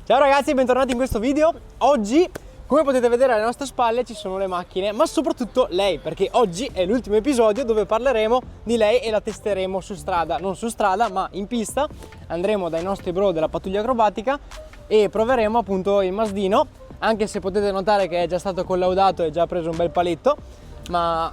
Ciao ragazzi, bentornati in questo video. Oggi, come potete vedere alle nostre spalle, ci sono le macchine, ma soprattutto lei, perché oggi è l'ultimo episodio dove parleremo di lei e la testeremo su strada. Non su strada, ma in pista. Andremo dai nostri bro della pattuglia acrobatica e proveremo appunto il Mazdino, anche se potete notare che è già stato collaudato e già preso un bel paletto, ma...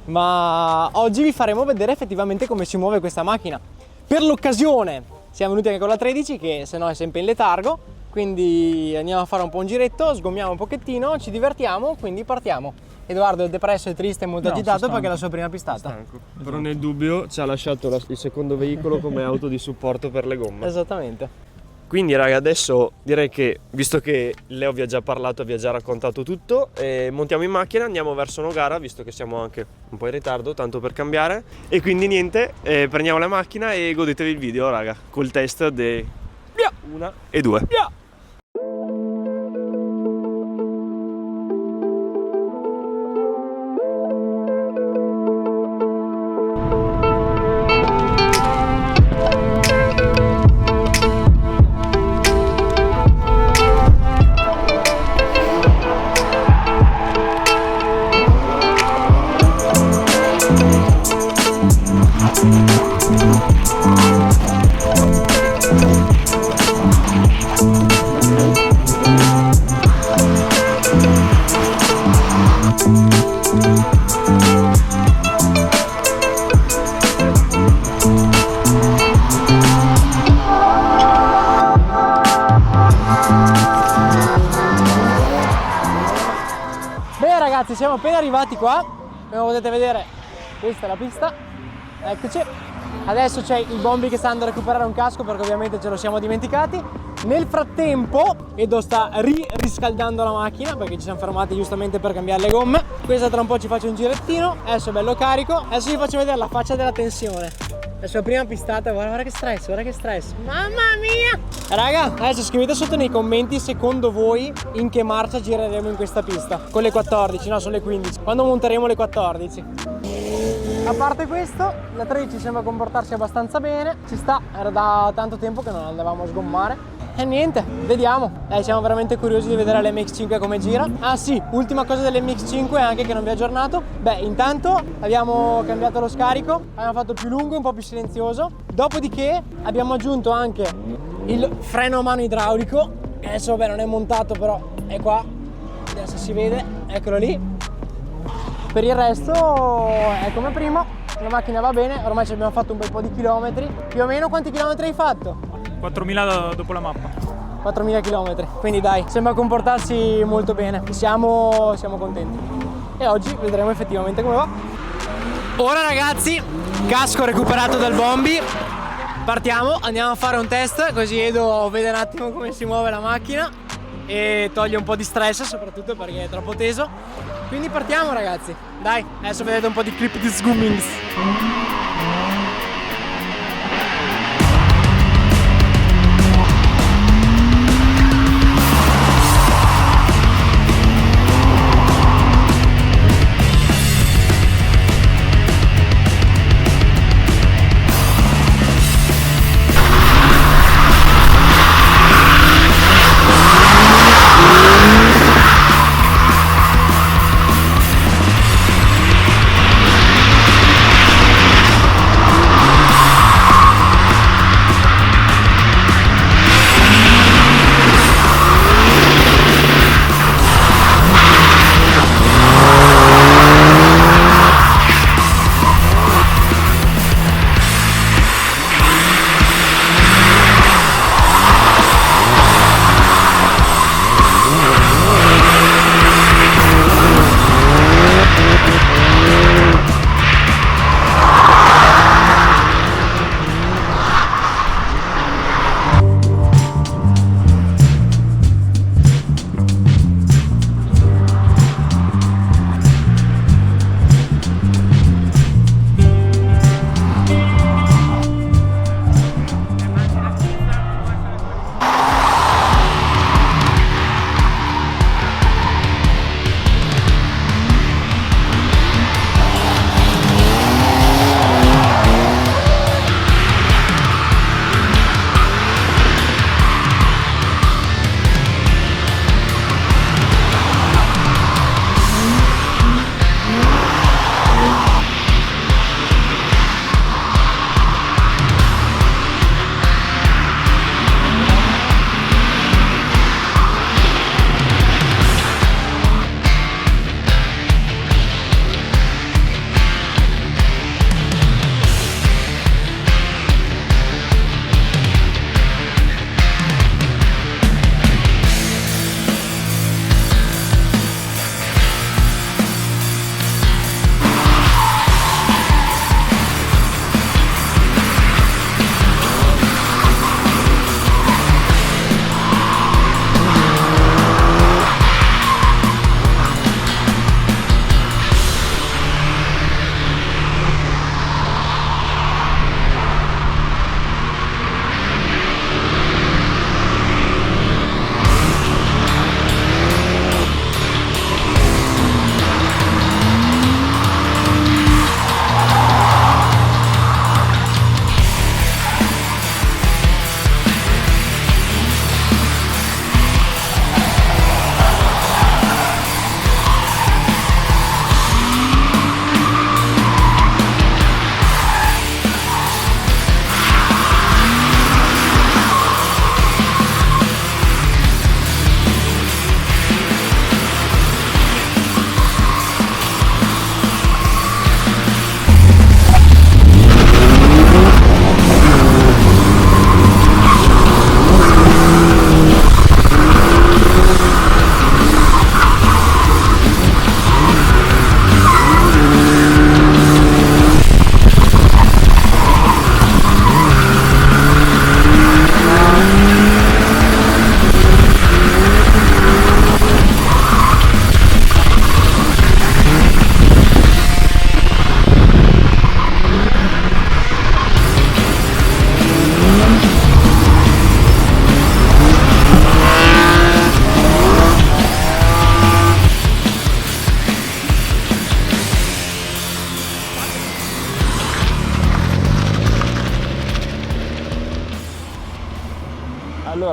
ma oggi vi faremo vedere effettivamente come si muove questa macchina. Per l'occasione siamo venuti anche con la 13, che se no è sempre in letargo, quindi andiamo a fare un po' un giretto, sgommiamo un pochettino, ci divertiamo, quindi partiamo. Edoardo è depresso, è triste, è molto agitato perché è la sua prima pistata. Stanco. Però nel dubbio ci ha lasciato il secondo veicolo come auto di supporto per le gomme. Esattamente. Quindi raga, adesso direi che, visto che Leo vi ha già parlato, vi ha già raccontato tutto, montiamo in macchina, andiamo verso Nogara, visto che siamo anche un po' in ritardo, tanto per cambiare. E quindi niente, prendiamo la macchina e godetevi il video raga, col test dei 1 e 2. Bene ragazzi, siamo appena arrivati qua, come potete vedere questa è la pista, eccoci. Adesso c'è il Bombi che sta andando a recuperare un casco perché ovviamente ce lo siamo dimenticati. Nel frattempo Edo sta riscaldando la macchina perché ci siamo fermati giustamente per cambiare le gomme. Questa tra un po' ci faccio un girettino, adesso è bello carico. Adesso vi faccio vedere la faccia della tensione. La sua prima pistata, guarda che stress, guarda che stress. Mamma mia! Raga, adesso scrivete sotto nei commenti secondo voi in che marcia gireremo in questa pista. Con le 14, no, sono le 15. Quando monteremo le 14. A parte questo, la 13 sembra comportarsi abbastanza bene. Ci sta, era da tanto tempo che non andavamo a sgommare. E niente, vediamo. Dai, siamo veramente curiosi di vedere l'MX5 come gira. Ah sì, ultima cosa dell'MX5 anche che non vi ho aggiornato. Beh, intanto abbiamo cambiato lo scarico, abbiamo fatto più lungo e un po' più silenzioso. Dopodiché abbiamo aggiunto anche il freno a mano idraulico. Adesso vabbè non è montato però è qua. Adesso si vede, eccolo lì. Per il resto è come prima, la macchina va bene, ormai ci abbiamo fatto un bel po' di chilometri. Più o meno quanti chilometri hai fatto? 4.000 dopo la mappa. 4.000 km, quindi dai, sembra comportarsi molto bene, siamo contenti. E oggi vedremo effettivamente come va. Ora ragazzi, casco recuperato dal Bombi, partiamo, andiamo a fare un test, così Edo vede un attimo come si muove la macchina e toglie un po' di stress, soprattutto perché è troppo teso. Quindi partiamo ragazzi, dai, adesso vedete un po' di clip di Sgoomings.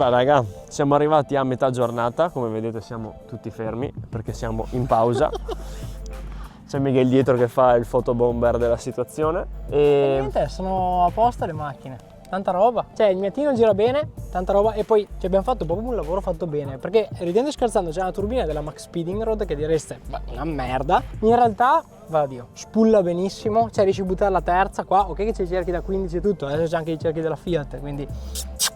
Allora raga, siamo arrivati a metà giornata, come vedete siamo tutti fermi perché siamo in pausa. C'è Miguel dietro che fa il fotobomber della situazione E e niente, sono a posto le macchine. Tanta roba. Cioè il miattino gira bene, tanta roba. E poi abbiamo fatto proprio un lavoro fatto bene. Perché ridendo e scherzando c'è una turbina della Max Speeding Road che direste, beh, una merda. In realtà, va Dio, spulla benissimo. Cioè riesci a buttare la terza qua. Ok che c'è i cerchi da 15 e tutto. Adesso c'è anche i cerchi della Fiat. Quindi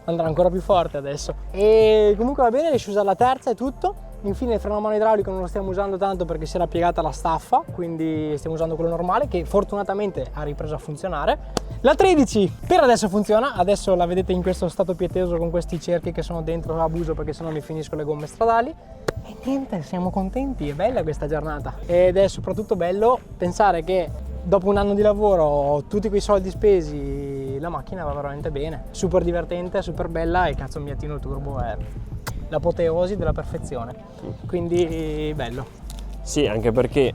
andrà ancora più forte adesso. E comunque va bene, riesci a usare la terza e tutto. Infine il freno a mano idraulico non lo stiamo usando tanto perché si era piegata la staffa, quindi stiamo usando quello normale che fortunatamente ha ripreso a funzionare. La 13 per adesso funziona, adesso la vedete in questo stato pietoso con questi cerchi che sono dentro abuso perché sennò mi finisco le gomme stradali. E niente, siamo contenti, è bella questa giornata. Ed è soprattutto bello pensare che dopo un anno di lavoro, tutti quei soldi spesi, la macchina va veramente bene. Super divertente, super bella e cazzo il miattino turbo è l'apoteosi della perfezione, quindi bello. sì, anche perché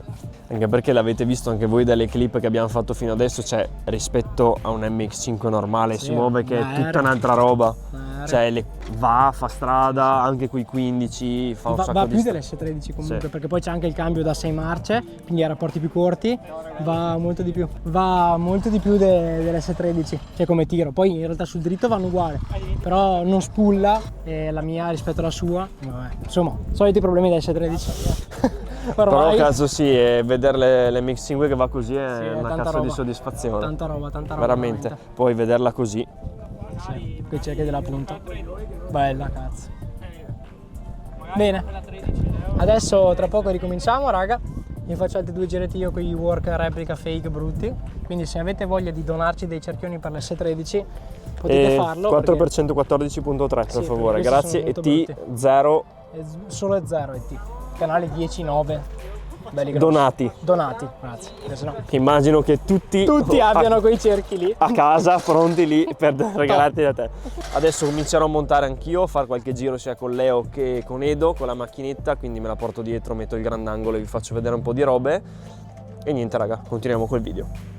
l'avete visto anche voi dalle clip che abbiamo fatto fino adesso, cioè rispetto a un MX5 normale Sì, si muove che è tutta un'altra roba. Cioè fa strada, anche quei 15, fa un sacco va di più strada. dell'S13 comunque, Sì. perché poi c'è anche il cambio da 6 marce, quindi a rapporti più corti, va molto di più dell'S13, cioè come tiro. Poi in realtà sul dritto vanno uguali, però non spulla la mia rispetto alla sua. Vabbè. Insomma, soliti problemi dell'S13. Però cazzo sì, e vedere l'MX5 che va così è Sì, è una tanta cazzo roba. di soddisfazione. Tanta roba, Veramente. Poi vederla così. Sì, qui cerchi della punta. Bella cazzo. Bene, adesso tra poco ricominciamo raga. Vi faccio altri 2 giretti io con i work replica fake brutti. Quindi se avete voglia di donarci dei cerchioni per l'S13 potete farlo. 4% perché 14.3 per Sì, favore, perché questi grazie. sono E molto T 0 solo è 0 e T. Canale 10-9. Belli grossi. Donati, grazie. Adesso no. Immagino che tutti abbiano quei cerchi lì. a casa pronti lì per regalarti da te. Adesso comincerò a montare anch'io, a fare qualche giro sia con Leo che con Edo con la macchinetta, quindi me la porto dietro, metto il grandangolo e vi faccio vedere un po' di robe. E niente raga, continuiamo col video.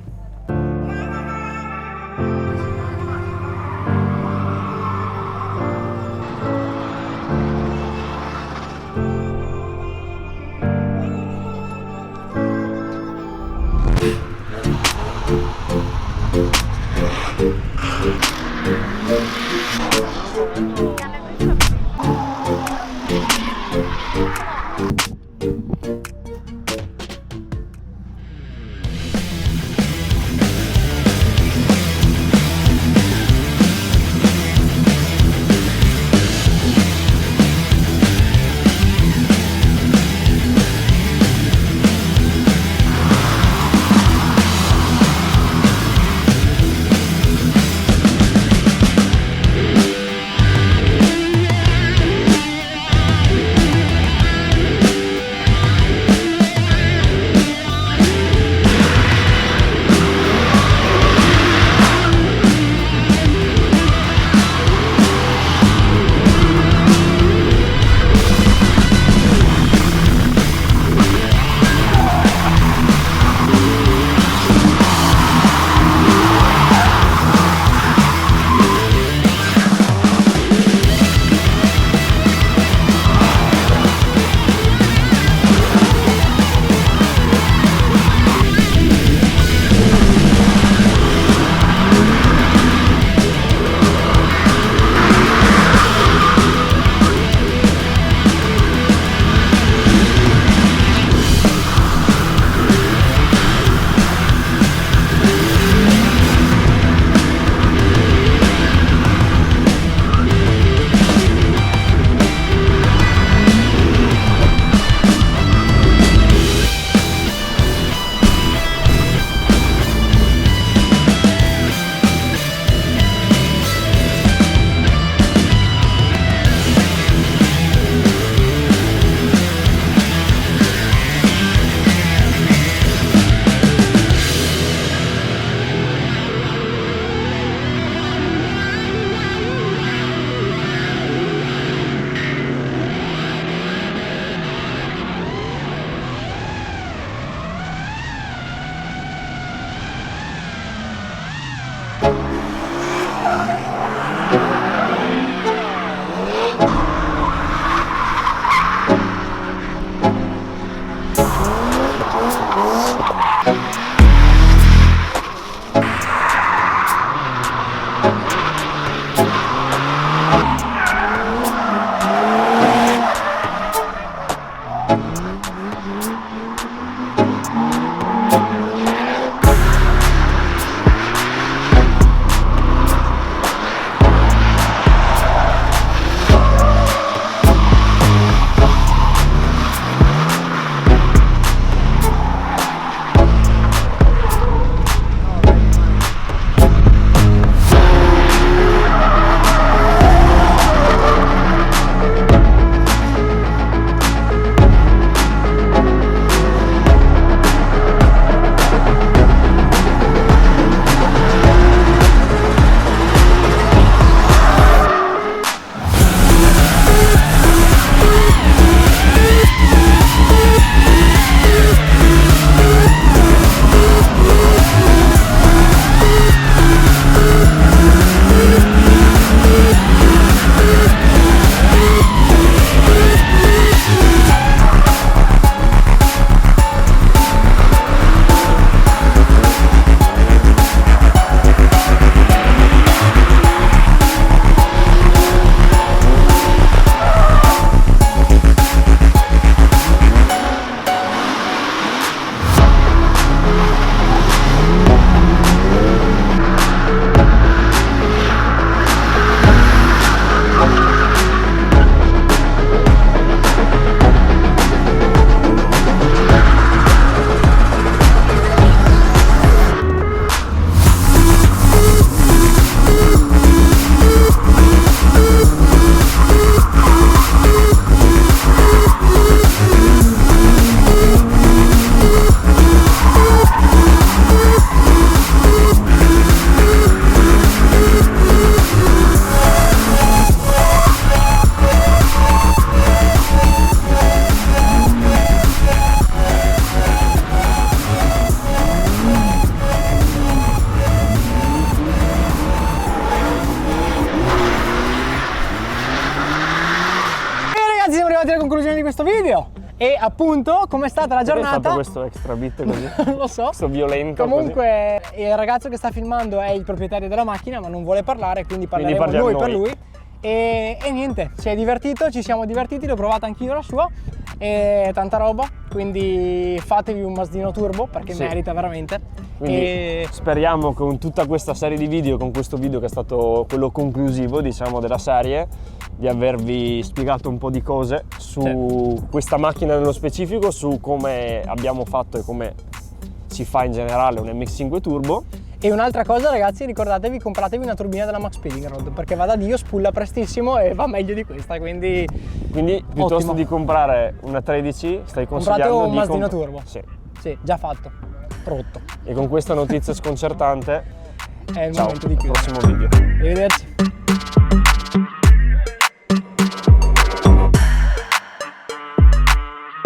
arrivati alla conclusione di questo video. E appunto, com'è stata la Perché hai giornata? fatto questo extra beat così? Non lo so. Questo violento Comunque il ragazzo che sta filmando è il proprietario della macchina, ma non vuole parlare, quindi parleremo parliamo noi per noi. lui. E niente, si è divertito, ci siamo divertiti, l'ho provata anch'io la sua. E tanta roba, quindi fatevi un Mazdino Turbo perché Sì. merita veramente. Quindi E speriamo con tutta questa serie di video, con questo video che è stato quello conclusivo, diciamo, della serie, di avervi spiegato un po' di cose su questa macchina nello specifico, su come abbiamo fatto e come si fa in generale un MX5 Turbo. E un'altra cosa ragazzi, ricordatevi, compratevi una turbina della Max Speeding Road perché va da Dio, spulla prestissimo e va meglio di questa, quindi Piuttosto Ottimo. di comprare una 13 stai consigliando comprate un di Mazdino Turbo. Sì. Sì, già fatto, rotto. E con questa notizia sconcertante, È il ciao, momento di al chiudere. prossimo video. Arrivederci.